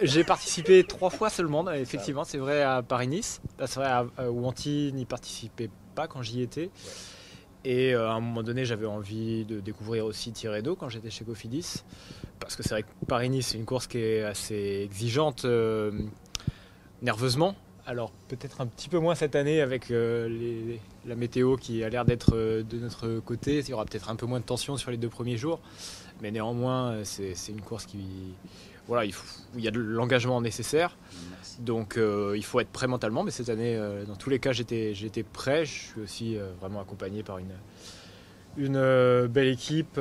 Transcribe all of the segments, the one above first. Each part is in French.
j'ai participé 3 fois seulement, effectivement, c'est vrai, à Paris-Nice. C'est vrai, à Wanty n'y participait pas quand j'y étais. Et à un moment donné, j'avais envie de découvrir aussi Tirreno quand j'étais chez Cofidis. Parce que c'est vrai que Paris-Nice, c'est une course qui est assez exigeante nerveusement. Alors peut-être un petit peu moins cette année avec la météo qui a l'air d'être de notre côté. Il y aura peut-être un peu moins de tension sur les 2 premiers jours. Mais néanmoins, c'est une course où il y a de l'engagement nécessaire. Merci. Donc il faut être prêt mentalement. Mais cette année, dans tous les cas, j'étais prêt. Je suis aussi vraiment accompagné par une belle équipe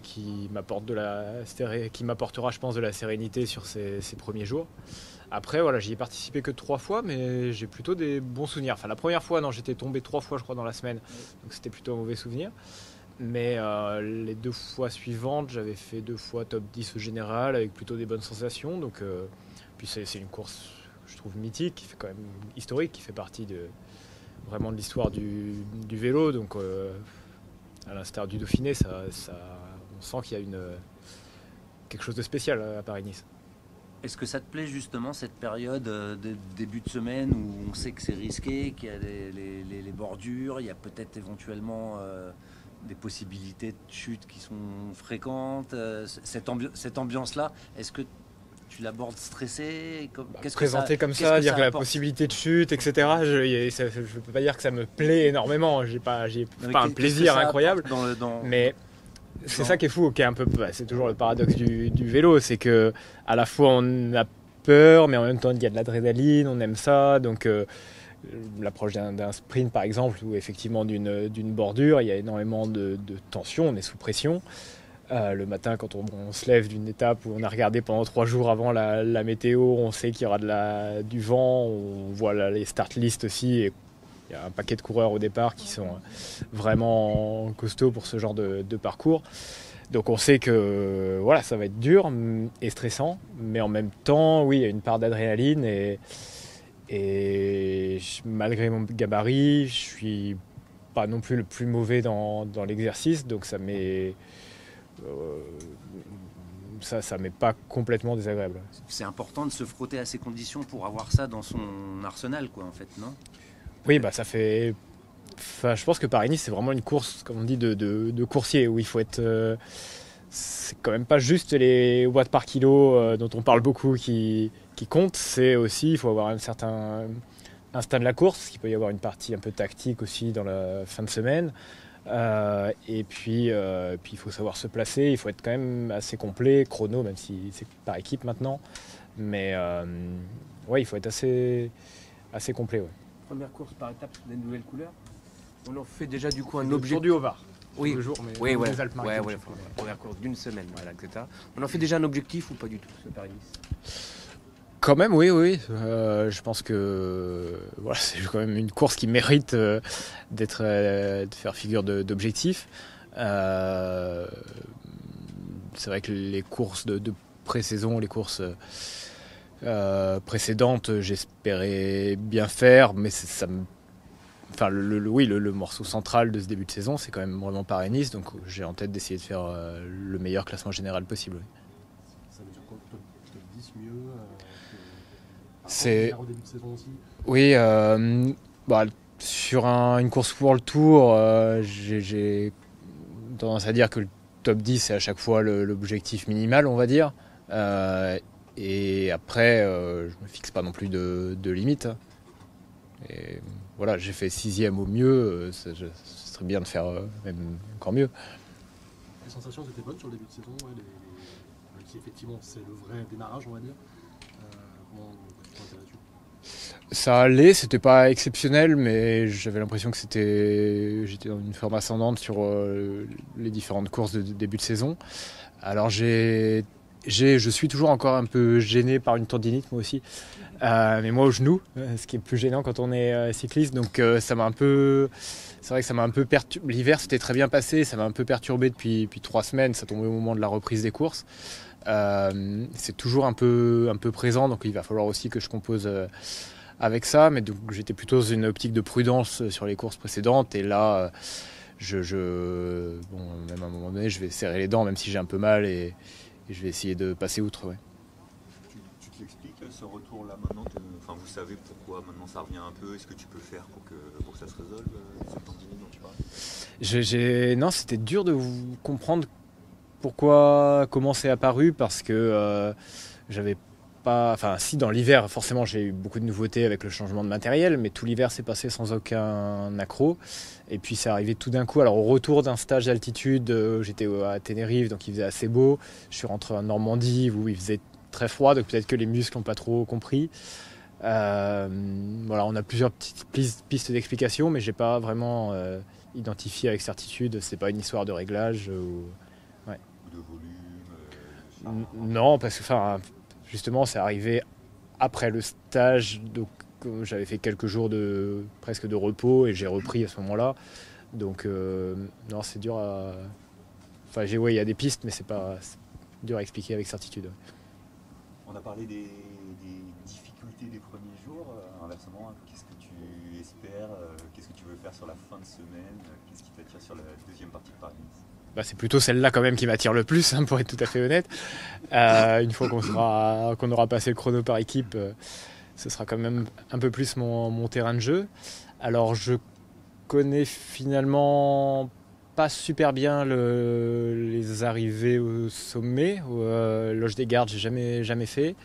qui m'apportera, je pense, de la sérénité sur ces premiers jours. Après, voilà, j'y ai participé que 3 fois, mais j'ai plutôt des bons souvenirs. Enfin, la première fois, non, j'étais tombé 3 fois, je crois, dans la semaine. Donc c'était plutôt un mauvais souvenir. Mais les 2 fois suivantes, j'avais fait 2 fois top 10 au général, avec plutôt des bonnes sensations. Donc, puis c'est une course, je trouve, mythique, qui fait quand même historique, qui fait partie vraiment de l'histoire du vélo. Donc, à l'instar du Dauphiné, on sent qu'il y a quelque chose de spécial à Paris-Nice. Est-ce que ça te plaît justement cette période de début de semaine où on sait que c'est risqué, qu'il y a les bordures, il y a peut-être éventuellement des possibilités de chute qui sont fréquentes, cette ambiance-là, est-ce que tu l'abordes stressé? Présenter comme ça, dire que la possibilité de chute, etc. Je ne peux pas dire que ça me plaît énormément. J'ai pas un plaisir incroyable. Mais c'est ça qui est fou, c'est toujours le paradoxe du vélo, c'est que à la fois on a peur, mais en même temps il y a de l'adrénaline, on aime ça. Donc l'approche d'un sprint par exemple, ou effectivement d'une bordure, il y a énormément de tension, on est sous pression. Le matin, quand on se lève d'une étape où on a regardé pendant 3 jours avant la météo, on sait qu'il y aura du vent, on voit les start lists aussi. Et il y a un paquet de coureurs au départ qui sont vraiment costauds pour ce genre de parcours. Donc on sait que voilà, ça va être dur et stressant, mais en même temps, oui, il y a une part d'adrénaline et malgré mon gabarit, je suis pas non plus le plus mauvais dans l'exercice, donc ça m'est pas complètement désagréable. C'est important de se frotter à ces conditions pour avoir ça dans son arsenal, quoi, en fait, non? Oui, ça fait. Enfin, je pense que Paris-Nice, c'est vraiment une course, comme on dit, de coursier, où il faut être. C'est quand même pas juste les watts par kilo dont on parle beaucoup qui comptent, c'est aussi, il faut avoir un certain instinct de la course, il peut y avoir une partie un peu tactique aussi dans la fin de semaine. Et puis il faut savoir se placer, il faut être quand même assez complet, chrono, même si c'est par équipe maintenant. Mais ouais, il faut être assez complet. Ouais. Première course par étape des nouvelles couleurs. On en fait déjà du coup un objectif. Aujourd'hui au Var. Oui, le jour, mais oui, ouais. les Alpes-Maritimes. Première course d'une semaine, voilà, etc. On en fait déjà un objectif ou pas du tout, ce Paris-Nice? Quand même, oui. Je pense que voilà, c'est quand même une course qui mérite de faire figure d'objectif. C'est vrai que les courses de pré-saison, les courses précédentes, j'espérais bien faire, mais le morceau central de ce début de saison, c'est quand même vraiment Paris-Nice, donc j'ai en tête d'essayer de faire le meilleur classement général possible. Oui. Ça veut dire quoi, top 10 mieux c'est au début de saison aussi? Oui, sur une course World Tour, j'ai tendance à dire que le top 10 c'est à chaque fois l'objectif minimal, on va dire. Et après, je me fixe pas non plus de limite. Et voilà, j'ai fait 6e au mieux, ce serait bien de faire même encore mieux. Les sensations étaient bonnes sur le début de saison, ouais, même si effectivement c'est le vrai démarrage, on va dire. Comment tu t'intéressais dessus? Ça allait, c'était pas exceptionnel, mais j'avais l'impression que j'étais dans une forme ascendante sur les différentes courses de début de saison. Alors je suis toujours encore un peu gêné par une tendinite, moi aussi. Mais moi au genou, ce qui est plus gênant quand on est cycliste. Donc ça m'a un peu... C'est vrai que ça m'a un peu perturbé. L'hiver s'était très bien passé, ça m'a un peu perturbé depuis 3 semaines. Ça tombait au moment de la reprise des courses. C'est toujours un peu présent, donc il va falloir aussi que je compose avec ça. Mais donc j'étais plutôt dans une optique de prudence sur les courses précédentes. Et là, même à un moment donné, je vais serrer les dents, même si j'ai un peu mal, et je vais essayer de passer outre. Ouais. Tu te tu expliques ce retour-là maintenant enfin, vous savez pourquoi maintenant ça revient un peu. Est-ce que tu peux faire pour que ça se résolve, cette tendinite dont tu parlais? Non, c'était dur de vous comprendre comment c'est apparu, parce que j'avais pas... Enfin, si, dans l'hiver, forcément, j'ai eu beaucoup de nouveautés avec le changement de matériel, mais tout l'hiver s'est passé sans aucun accro. Et puis, c'est arrivé tout d'un coup. Alors, au retour d'un stage d'altitude, j'étais à Tenerife, donc il faisait assez beau. Je suis rentré en Normandie, où il faisait très froid, donc peut-être que les muscles n'ont pas trop compris. Voilà, on a plusieurs petites pistes d'explication, mais j'ai pas vraiment identifié avec certitude. C'est pas une histoire de réglage ou de volume non, parce que justement, c'est arrivé après le stage, donc j'avais fait quelques jours presque de repos et j'ai repris à ce moment-là. Donc non, c'est dur à... Enfin, il y a des pistes, mais c'est dur à expliquer avec certitude. On a parlé des difficultés des premiers jours. Inversement, qu'est-ce que tu espères? Qu'est-ce que tu veux faire sur la fin de semaine? Qu'est-ce qui t'attire sur la deuxième partie de Paris-Nice? C'est plutôt celle-là quand même qui m'attire le plus, pour être tout à fait honnête. Une fois qu'on aura passé le chrono par équipe, ce sera quand même un peu plus mon terrain de jeu. Alors je connais finalement pas super bien les arrivées au sommet. Loge des Gardes, j'ai jamais fait.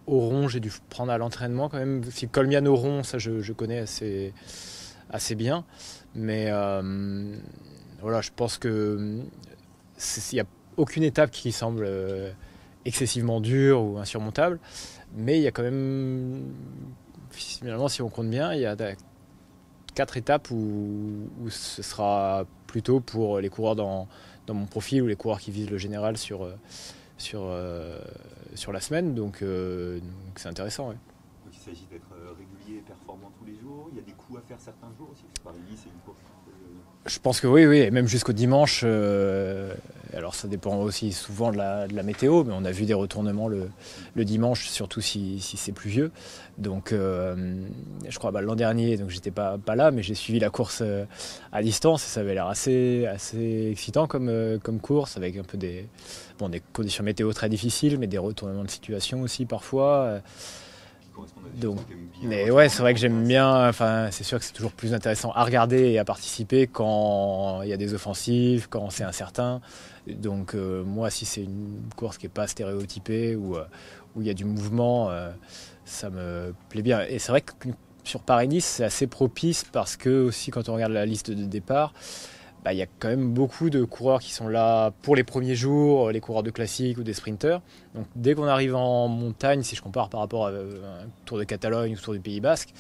Oron, j'ai dû prendre à l'entraînement quand même. Si Colmiane-Oron, ça je connais assez bien. Mais voilà, je pense qu'il n'y a aucune étape qui semble excessivement dure ou insurmontable, mais il y a quand même, finalement, si on compte bien, il y a 4 étapes où ce sera plutôt pour les coureurs dans mon profil ou les coureurs qui visent le général sur la semaine, donc c'est intéressant. Ouais. Donc il s'agit d'être régulier et performant tous les jours. Il y a des coups à faire certains jours aussi, parce que Paris-Nice, c'est une course. Je pense que oui, et même jusqu'au dimanche. Alors ça dépend aussi souvent de la météo, mais on a vu des retournements le dimanche, surtout si c'est pluvieux. Donc je crois l'an dernier, donc j'étais pas là, mais j'ai suivi la course à distance et ça avait l'air assez excitant comme course, avec un peu des conditions météo très difficiles, mais des retournements de situation aussi parfois. Donc, mais ouais, c'est vrai que j'aime bien. Enfin, c'est sûr que c'est toujours plus intéressant à regarder et à participer quand il y a des offensives, quand c'est incertain. Donc moi, si c'est une course qui est pas stéréotypée où il y a du mouvement, ça me plaît bien. Et c'est vrai que sur Paris-Nice, c'est assez propice parce que aussi quand on regarde la liste de départ, il y a quand même beaucoup de coureurs qui sont là pour les premiers jours, les coureurs de classique ou des sprinteurs. Donc dès qu'on arrive en montagne, si je compare par rapport à un Tour de Catalogne ou Tour du Pays Basque,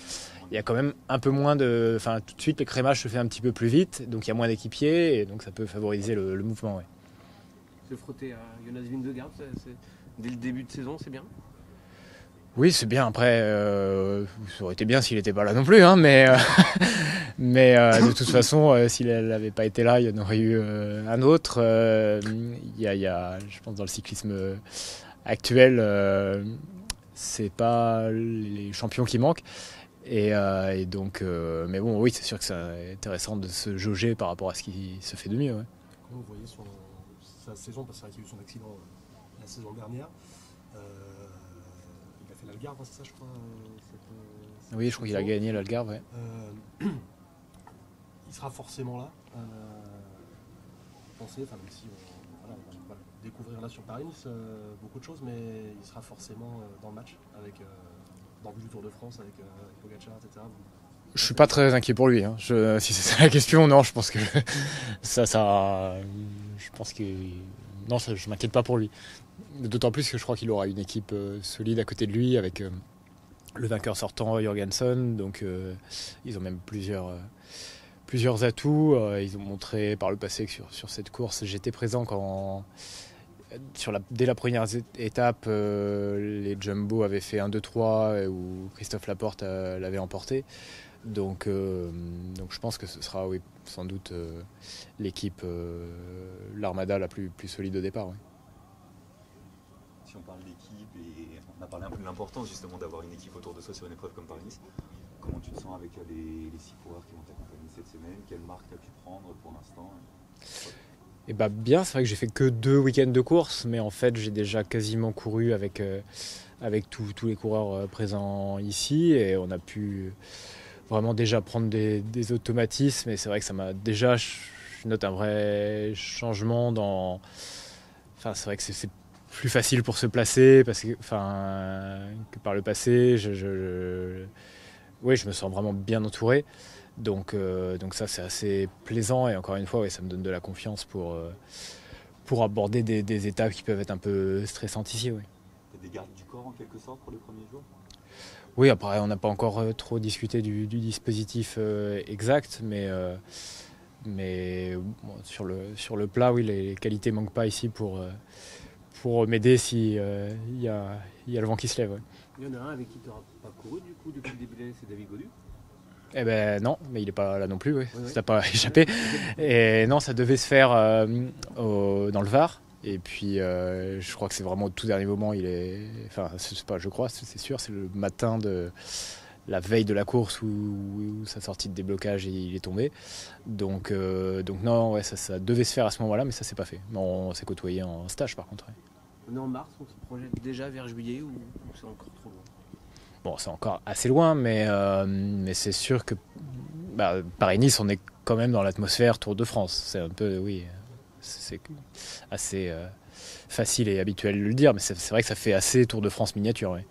il y a quand même un peu moins de... Enfin, tout de suite, le crémage se fait un petit peu plus vite, donc il y a moins d'équipiers, et donc ça peut favoriser le mouvement. Ouais. Se frotter à Jonas Vingegaard, dès le début de saison, c'est bien? Oui, c'est bien. Après, ça aurait été bien s'il n'était pas là non plus, mais de toute façon, s'il n'avait pas été là, il y en aurait eu un autre. Il y a, je pense, dans le cyclisme actuel, c'est pas les champions qui manquent. Et donc, mais bon, oui, c'est sûr que c'est intéressant de se jauger par rapport à ce qui se fait de mieux. Ouais. Comment vous voyez sa saison, parce qu'il y a eu son accident la saison dernière. Il a fait l'Algarve, c'est ça, je crois. Oui, je crois qu'il a gagné l'Algarve. Ouais. Il sera forcément là. Même si on va découvrir là sur Paris-Nice beaucoup de choses, mais il sera forcément dans le match dans le but du Tour de France avec Pogacar, etc. Je suis pas très inquiet pour lui. Si c'est ça la question, non, je pense que je pense que non, je m'inquiète pas pour lui. D'autant plus que je crois qu'il aura une équipe solide à côté de lui avec le vainqueur sortant Jorgensen. Donc ils ont même plusieurs atouts. Ils ont montré par le passé que sur cette course, j'étais présent dès la première étape, les Jumbo avaient fait 1-2-3 où Christophe Laporte l'avait emporté. Donc je pense que ce sera sans doute l'équipe, l'armada la plus solide au départ. Ouais. Si on parle d'équipe, et on a parlé un peu de l'importance justement d'avoir une équipe autour de soi sur une épreuve comme Paris-Nice, comment tu te sens avec les 6 coureurs qui vont t'accompagner cette semaine? Quelle marque tu as pu prendre pour l'instant? Bien, c'est vrai que j'ai fait que 2 week-ends de course, mais en fait j'ai déjà quasiment couru avec avec tous les coureurs présents ici, et on a pu vraiment déjà prendre des automatismes, et c'est vrai que ça m'a déjà, je note un vrai changement dans... Enfin, c'est vrai que c'est plus facile pour se placer que par le passé. Oui, je me sens vraiment bien entouré. Donc ça, c'est assez plaisant. Et encore une fois, ça me donne de la confiance pour aborder des étapes qui peuvent être un peu stressantes ici. Oui. Il y a des gardes du corps en quelque sorte pour les premiers jours ? Oui, après, on n'a pas encore trop discuté du dispositif exact, mais bon, sur le plat, oui, les qualités ne manquent pas ici pour m'aider si y a le vent qui se lève. Ouais. Il y en a un avec qui tu n'auras pas couru du coup depuis le début de l'année, c'est David Gaudu. Eh ben non, mais il n'est pas là non plus, oui. Ça n'a pas échappé. Et non, ça devait se faire dans le Var. Et puis je crois que c'est vraiment au tout dernier moment. C'est sûr, c'est le matin de la veille de la course où sa sortie de déblocage il est tombé. Donc non, ouais, ça devait se faire à ce moment-là, mais ça s'est pas fait. On s'est côtoyé en stage par contre. Ouais. On est en mars, on se projette déjà vers juillet ou c'est encore trop loin? Bon, c'est encore assez loin, mais c'est sûr que Paris-Nice, on est quand même dans l'atmosphère Tour de France. C'est un peu, oui, c'est assez facile et habituel de le dire, mais c'est vrai que ça fait assez Tour de France miniature. Ouais.